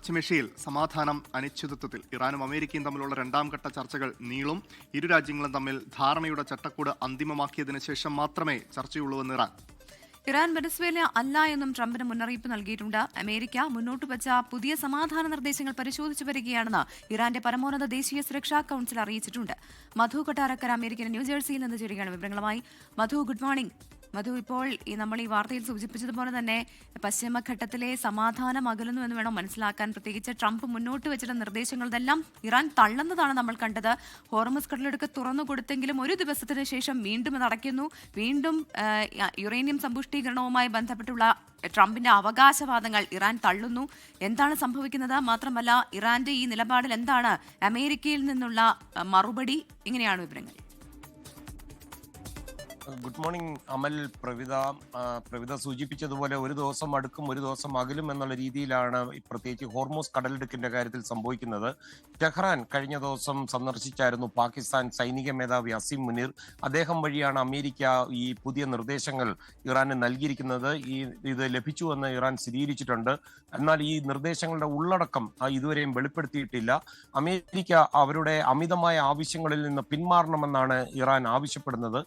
പശ്ചിമേഷ്യയിൽ സമാധാനം അനിശ്ചിതത്വത്തിൽ ഇറാനും അമേരിക്കയും തമ്മിലുള്ള രണ്ടാം ഘട്ട ചർച്ചകൾ നീളും. ഇരു രാജ്യങ്ങളും തമ്മിൽ ധാരണയുടെ ചട്ടക്കൂട് അന്തിമമാക്കിയതിനു ശേഷം മാത്രമേ ചർച്ചയുള്ളൂവെന്ന് ഇറാൻ വെനസ്വേല അല്ല എന്നും ട്രംപിന് മുന്നറിയിപ്പ് നൽകിയിട്ടുണ്ട്. അമേരിക്ക മുന്നോട്ട് വച്ച പുതിയ സമാധാന നിർദ്ദേശങ്ങൾ പരിശോധിച്ചു വരികയാണെന്ന് ഇറാന്റെ പരമോന്നത ദേശീയ സുരക്ഷാ കൌൺസിൽ അറിയിച്ചിട്ടുണ്ട്. മധു കൊട്ടാരക്കര അമേരിക്കൻ ന്യൂജേഴ്സിയിൽ നിന്ന് ചേരുകയാണ് വിവരങ്ങളുമായി. മധു, ഗുഡ് മോർണിംഗ്. മധു, ഇപ്പോൾ നമ്മൾ ഈ വാർത്തയിൽ സൂചിപ്പിച്ചതുപോലെ തന്നെ പശ്ചിമഘട്ടത്തിലെ സമാധാനം അകലുന്നു എന്ന് വേണം മനസ്സിലാക്കാൻ. പ്രത്യേകിച്ച് ട്രംപ് മുന്നോട്ട് വെച്ചിട്ടുള്ള നിർദ്ദേശങ്ങളെല്ലാം ഇറാൻ തള്ളുന്നതാണ് നമ്മൾ കണ്ടത്. ഹോർമുസ് കടലിടുക്ക് തുറന്നു കൊടുത്തെങ്കിലും ഒരു ദിവസത്തിന് ശേഷം വീണ്ടും അത് അടയ്ക്കുന്നു. വീണ്ടും യുറേനിയം സമ്പുഷ്ടീകരണവുമായി ബന്ധപ്പെട്ടുള്ള ട്രംപിന്റെ അവകാശവാദങ്ങൾ ഇറാൻ തള്ളുന്നു. എന്താണ് സംഭവിക്കുന്നത്? മാത്രമല്ല, ഇറാന്റെ ഈ നിലപാടിൽ എന്താണ് അമേരിക്കയിൽ നിന്നുള്ള മറുപടി? ഇങ്ങനെയാണ് വിവരങ്ങൾ. ഗുഡ് മോർണിംഗ് അമൽ. പ്രവിധ സൂചിപ്പിച്ചതുപോലെ ഒരു ദിവസം അടുക്കും ഒരു ദിവസം അകലും എന്നുള്ള രീതിയിലാണ് പ്രത്യേകിച്ച് ഹോർമോസ് കടലിടുക്കിന്റെ കാര്യത്തിൽ സംഭവിക്കുന്നത്. ടെഹ്റാൻ കഴിഞ്ഞ ദിവസം സന്ദർശിച്ചായിരുന്നു പാകിസ്ഥാൻ സൈനിക മേധാവി അസീം മുനീർ. അദ്ദേഹം വഴിയാണ് അമേരിക്ക ഈ പുതിയ നിർദ്ദേശങ്ങൾ ഇറാന് നൽകിയിരിക്കുന്നത്. ഇത് ലഭിച്ചുവെന്ന് ഇറാൻ സ്ഥിരീകരിച്ചിട്ടുണ്ട്. എന്നാൽ ഈ നിർദ്ദേശങ്ങളുടെ ഉള്ളടക്കം ഇതുവരെയും വെളിപ്പെടുത്തിയിട്ടില്ല. അമേരിക്ക അവരുടെ അമിതമായ ആവശ്യങ്ങളിൽ നിന്ന് പിന്മാറണമെന്നാണ് ഇറാൻ ആവശ്യപ്പെടുന്നത്.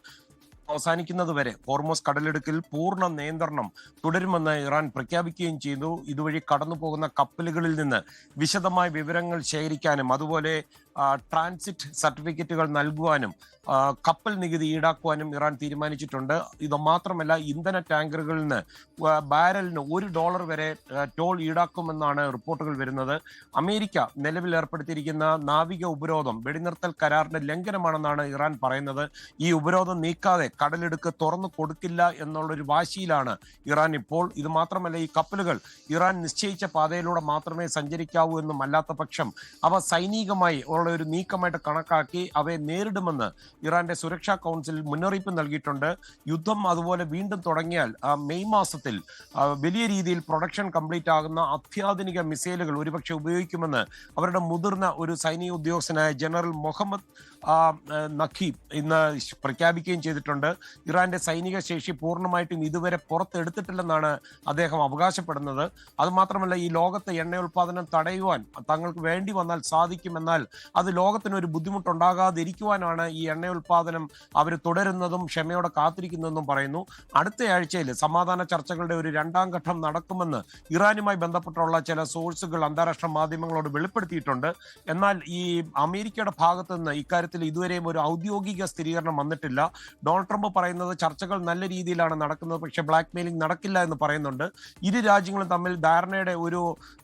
അവസാനിക്കുന്നത് വരെ ഹോർമോസ് കടലിടുക്കിൽ പൂർണ്ണ നിയന്ത്രണം തുടരുമെന്ന് ഇറാൻ പ്രഖ്യാപിക്കുകയും ചെയ്തു. ഇതുവഴി കടന്നു പോകുന്ന കപ്പലുകളിൽ നിന്ന് വിശദമായ വിവരങ്ങൾ ശേഖരിക്കാനും അതുപോലെ ട്രാൻസിറ്റ് സർട്ടിഫിക്കറ്റുകൾ നൽകുവാനും കപ്പൽ നികുതി ഈടാക്കുവാനും ഇറാൻ തീരുമാനിച്ചിട്ടുണ്ട്. ഇത് മാത്രമല്ല, ഇന്ധന ടാങ്കറുകളിൽ നിന്ന് ബാരലിന് $1 വരെ ടോൾ ഈടാക്കുമെന്നാണ് റിപ്പോർട്ടുകൾ വരുന്നത്. അമേരിക്ക നിലവിൽ ഏർപ്പെടുത്തിയിരിക്കുന്ന നാവിക ഉപരോധം വെടിനിർത്തൽ കരാറിന്റെ ലംഘനമാണെന്നാണ് ഇറാൻ പറയുന്നത്. ഈ ഉപരോധം നീക്കാതെ കടലിടുക്ക് തുറന്നു കൊടുക്കില്ല എന്നുള്ളൊരു വാശിയിലാണ് ഇറാൻ ഇപ്പോൾ. ഇത് മാത്രമല്ല, ഈ കപ്പലുകൾ ഇറാൻ നിശ്ചയിച്ച പാതയിലൂടെ മാത്രമേ സഞ്ചരിക്കാവൂ എന്നും അല്ലാത്ത പക്ഷം അവ സൈനികമായി ഉള്ള ഒരു നീക്കമായിട്ട് കണക്കാക്കി അവയെ നേരിടുമെന്ന് ഇറാന്റെ സുരക്ഷാ കൗൺസിൽ മുന്നറിയിപ്പ് നൽകിയിട്ടുണ്ട്. യുദ്ധം അതുപോലെ വീണ്ടും തുടങ്ങിയാൽ മെയ് മാസത്തിൽ വലിയ രീതിയിൽ പ്രൊഡക്ഷൻ കംപ്ലീറ്റ് ആകുന്ന അത്യാധുനിക മിസൈലുകൾ ഒരുപക്ഷെ ഉപയോഗിക്കുമെന്ന് അവരുടെ മുതിർന്ന ഒരു സൈനിക ഉദ്യോഗസ്ഥനായ ജനറൽ മുഹമ്മദ് നഖീബ് ഇന്ന് പ്രഖ്യാപിക്കുകയും ചെയ്തിട്ടുണ്ട്. ഇറാന്റെ സൈനിക ശേഷി പൂർണ്ണമായിട്ടും ഇതുവരെ പുറത്തെടുത്തിട്ടില്ലെന്നാണ് അദ്ദേഹം അവകാശപ്പെടുന്നത്. അതുമാത്രമല്ല, ഈ ലോകത്തെ എണ്ണ ഉൽപാദനം തടയുവാൻ തങ്ങൾക്ക് വേണ്ടി വന്നാൽ സാധിക്കുമെന്നാൽ അത് ലോകത്തിനൊരു ബുദ്ധിമുട്ടുണ്ടാകാതിരിക്കുവാനാണ് ഈ എണ്ണ ഉൽപാദനം അവർ തുടരുന്നതും ക്ഷമയോടെ കാത്തിരിക്കുന്നതെന്നും പറയുന്നു. അടുത്ത ആഴ്ചയിൽ സമാധാന ചർച്ചകളുടെ ഒരു രണ്ടാം ഘട്ടം നടക്കുമെന്ന് ഇറാനുമായി ബന്ധപ്പെട്ടുള്ള ചില സോഴ്സുകൾ അന്താരാഷ്ട്ര മാധ്യമങ്ങളോട് വെളിപ്പെടുത്തിയിട്ടുണ്ട്. എന്നാൽ ഈ അമേരിക്കയുടെ ഭാഗത്ത് നിന്ന് ഇക്കാര്യത്തിൽ ഇതുവരെയും ഒരു ഔദ്യോഗിക സ്ഥിരീകരണം വന്നിട്ടില്ല. ഡൊണാൾഡ് ട്രംപ് പറയുന്നത് ചർച്ചകൾ നല്ല രീതിയിലാണ് നടക്കുന്നത്, പക്ഷെ ബ്ലാക്ക് മെയിലിംഗ് നടക്കില്ല എന്ന് പറയുന്നുണ്ട്. ഇരു രാജ്യങ്ങളും തമ്മിൽ ധാരണയുടെ ഒരു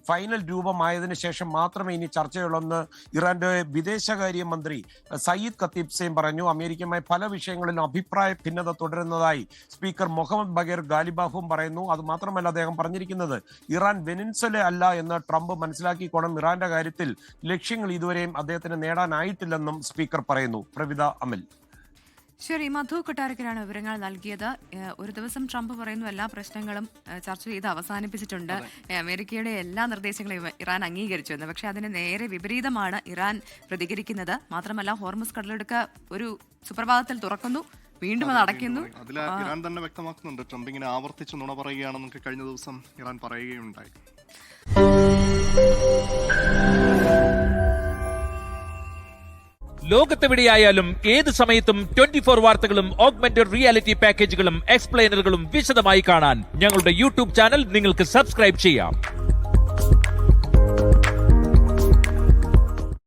ഫൈനൽ രൂപമായതിനു ശേഷം മാത്രമേ ഇനി ചർച്ചയുള്ളെന്ന് ഇറാന്റെ വിദേശകാര്യ മന്ത്രി സയ്യിദ് ഖത്തീബ്സയും പറഞ്ഞു. അമേരിക്കയുമായി പല വിഷയങ്ങളിലും അഭിപ്രായ ഭിന്നത തുടരുന്നതായി സ്പീക്കർ മുഹമ്മദ് ബഗീർ ഗാലിബാഫും പറയുന്നു. അത് മാത്രമല്ല, അദ്ദേഹം പറഞ്ഞിരിക്കുന്നത് ഇറാൻ വെനിൻസുല അല്ല എന്ന് ട്രംപ് മനസ്സിലാക്കിക്കോണം. ഇറാന്റെ കാര്യത്തിൽ ലക്ഷ്യങ്ങൾ ഇതുവരെയും അദ്ദേഹത്തിന് നേടാനായിട്ടില്ലെന്നും സ്പീക്കർ പറയുന്നു. പ്രവിധ, അമൽ. ശരി, മധു കൊട്ടാരക്കരാണ് വിവരങ്ങൾ നൽകിയത്. ഒരു ദിവസം ട്രംപ് പറയുന്നു എല്ലാ പ്രശ്നങ്ങളും ചർച്ച ചെയ്ത് അവസാനിപ്പിച്ചിട്ടുണ്ട്, അമേരിക്കയുടെ എല്ലാ നിർദ്ദേശങ്ങളും ഇറാൻ അംഗീകരിച്ചു എന്ന്. പക്ഷെ അതിന് നേരെ വിപരീതമാണ് ഇറാൻ പ്രതികരിക്കുന്നത്. മാത്രമല്ല, ഹോർമുസ് കടലിടുക്ക് ഒരു സുപ്രഭാതത്തിൽ തുറക്കുന്നു, വീണ്ടും അത് അടയ്ക്കുന്നു. അതിൽ ഇറാൻ തന്നെ വ്യക്തമാക്കുന്നുണ്ട് ട്രംപ് ഇങ്ങനെ ആവർത്തിച്ച് നുണ പറയുകയാണെന്നൊക്കെ കഴിഞ്ഞ ദിവസം ഇറാൻ പറയുകയുണ്ടായി. ലോകത്തെവിടെയായാലും ഏത് സമയത്തും 24 വാർത്തകളും ഓഗ്മെന്റഡ് റിയാലിറ്റി പാക്കേജുകളും എക്സ്പ്ലെയിനറുകളും വിശദമായി കാണാൻ ഞങ്ങളുടെ യൂട്യൂബ് ചാനൽ നിങ്ങൾക്ക് സബ്സ്ക്രൈബ് ചെയ്യാം.